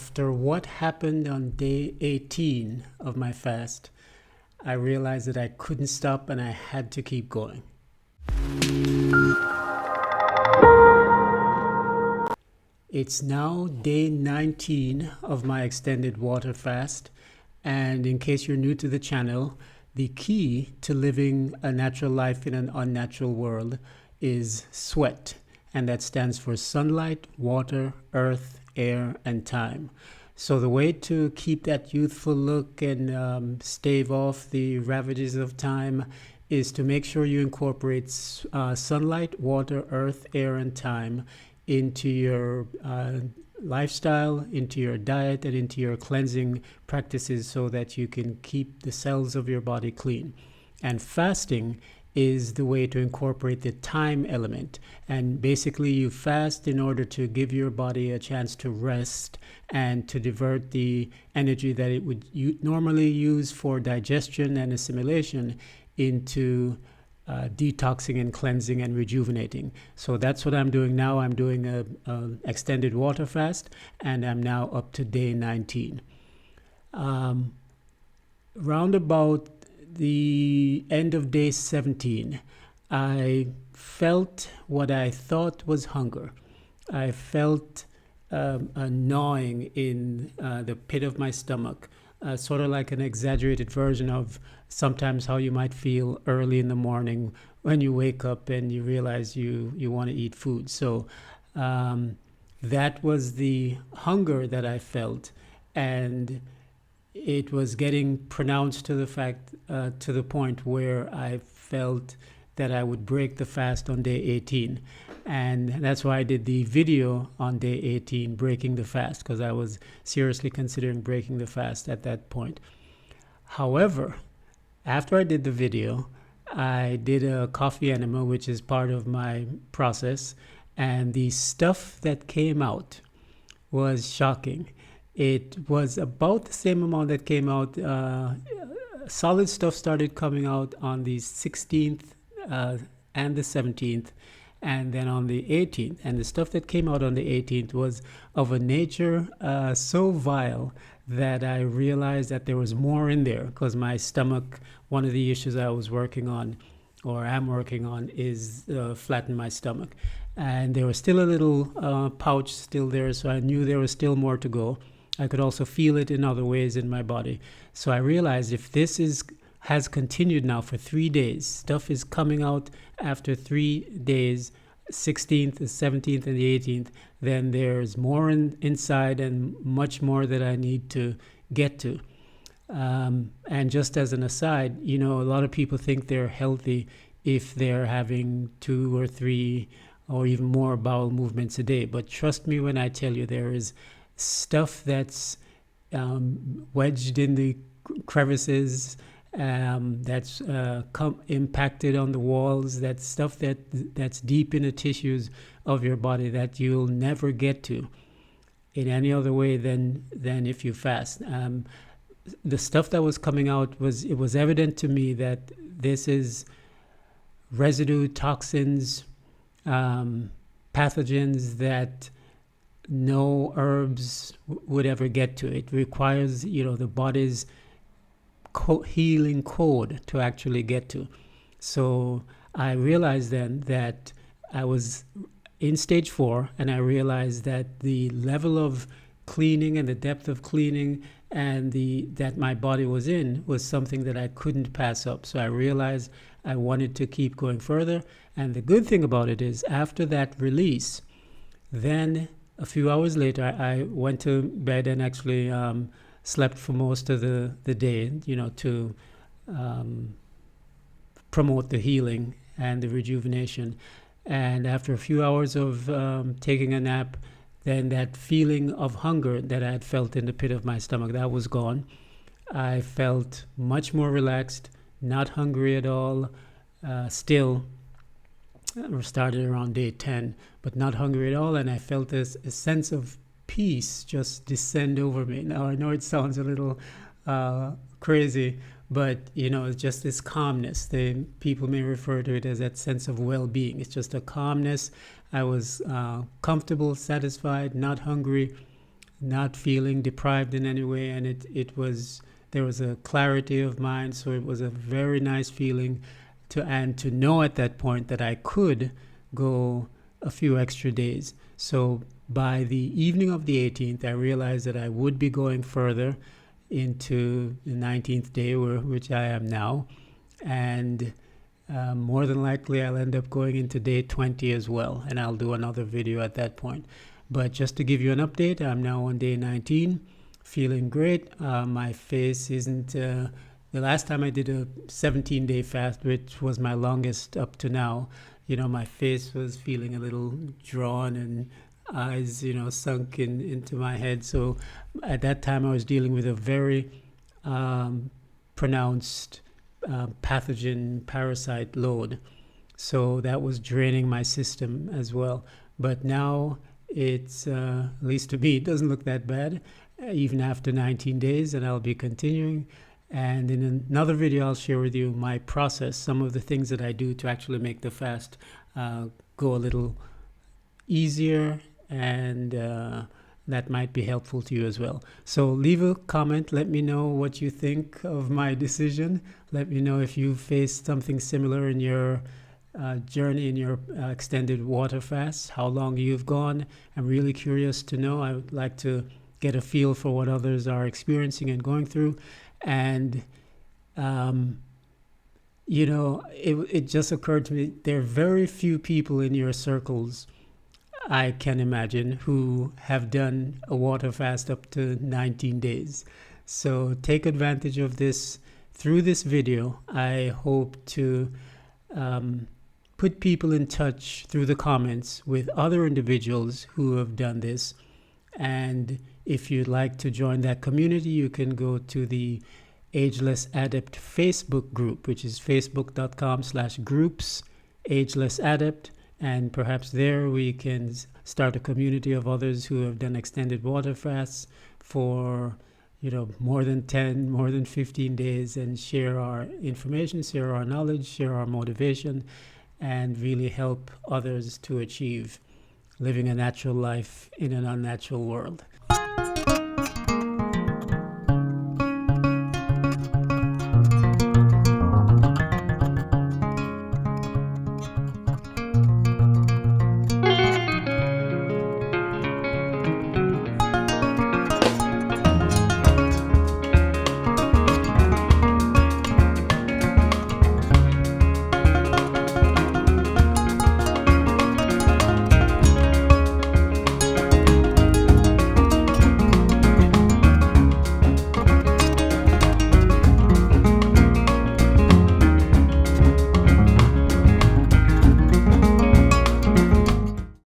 After what happened on day 18 of my fast, I realized that I couldn't stop and I had to keep going. It's now day 19 of my extended water fast, and in case you're new to the channel, the key to living a natural life in an unnatural world is sweat, and that stands for sunlight, water, earth, air, and time. So the way to keep that youthful look and stave off the ravages of time is to make sure you incorporate sunlight, water, earth, air, and time into your lifestyle, into your diet, and into your cleansing practices so that you can keep the cells of your body clean. And fasting is the way to incorporate the time element. And basically you fast in order to give your body a chance to rest and to divert the energy that it would normally use for digestion and assimilation into detoxing and cleansing and rejuvenating. So that's what I'm doing now. I'm doing a extended water fast, and I'm now up to day 19. Round about the end of day 17, I felt what I thought was hunger. I felt a gnawing in the pit of my stomach, sort of like an exaggerated version of sometimes how you might feel early in the morning when you wake up and you realize you want to eat food. So that was the hunger that I felt, and it was getting pronounced to the point where I felt that I would break the fast on day 18. And that's why I did the video on day 18, breaking the fast, because I was seriously considering breaking the fast at that point. However, after I did the video, I did a coffee enema, which is part of my process, and the stuff that came out was shocking. It was about the same amount that came out. Solid stuff started coming out on the 16th and the 17th, and then on the 18th. And the stuff that came out on the 18th was of a nature so vile that I realized that there was more in there, because my stomach, one of the issues I was working on, or am working on, is flatten my stomach. And there was still a little pouch still there, so I knew there was still more to go. I could also feel it in other ways in my body. So I realized if this has continued now for 3 days, stuff is coming out after 3 days, 16th, the 17th, and the 18th, then there's more inside and much more that I need to get to. And just as an aside, a lot of people think they're healthy if they're having 2 or 3 or even more bowel movements a day. But trust me when I tell you, there is stuff that's wedged in the crevices, that's impacted on the walls, that's stuff that's deep in the tissues of your body that you'll never get to in any other way than if you fast. The stuff that was coming out was evident to me that this is residue, toxins, pathogens that no herbs would ever get to. It requires, the body's healing code to actually get to. So I realized then that I was in stage 4, and I realized that the level of cleaning and the depth of cleaning and that my body was in was something that I couldn't pass up. So I realized I wanted to keep going further. And the good thing about it is, after that release, then a few hours later, I went to bed and actually slept for most of the day, to promote the healing and the rejuvenation. And after a few hours of taking a nap, then that feeling of hunger that I had felt in the pit of my stomach, that was gone. I felt much more relaxed, not hungry at all, still. Started around day 10, but not hungry at all, and I felt a sense of peace just descend over me. Now I know it sounds a little crazy, but it's just this calmness. People may refer to it as that sense of well-being. It's just a calmness. I was comfortable, satisfied, not hungry, not feeling deprived in any way, and there was a clarity of mind. So it was a very nice feeling to know at that point that I could go a few extra days. So by the evening of the 18th, I realized that I would be going further into the 19th day, which I am now, and more than likely I'll end up going into day 20 as well, and I'll do another video at that point. But just to give you an update, I'm now on day 19, feeling great. My face isn't the last time I did a 17-day fast, which was my longest up to now, my face was feeling a little drawn and eyes, sunk into my head. So at that time I was dealing with a very pronounced pathogen parasite load. So that was draining my system as well. But now it's, at least to me, it doesn't look that bad, even after 19 days, and I'll be continuing. And in another video, I'll share with you my process, some of the things that I do to actually make the fast go a little easier, and that might be helpful to you as well. So leave a comment. Let me know what you think of my decision. Let me know if you faced something similar in your journey, in your extended water fast, how long you've gone. I'm really curious to know. I would like to get a feel for what others are experiencing and going through. And it just occurred to me, there are very few people in your circles, I can imagine, who have done a water fast up to 19 days. So take advantage of this. Through this video, I hope to put people in touch through the comments with other individuals who have done this. And if you'd like to join that community, you can go to the Ageless Adept Facebook group, which is facebook.com/groups Ageless Adept. And perhaps there we can start a community of others who have done extended water fasts for, more than 10, more than 15 days, and share our information, share our knowledge, share our motivation, and really help others to achieve living a natural life in an unnatural world.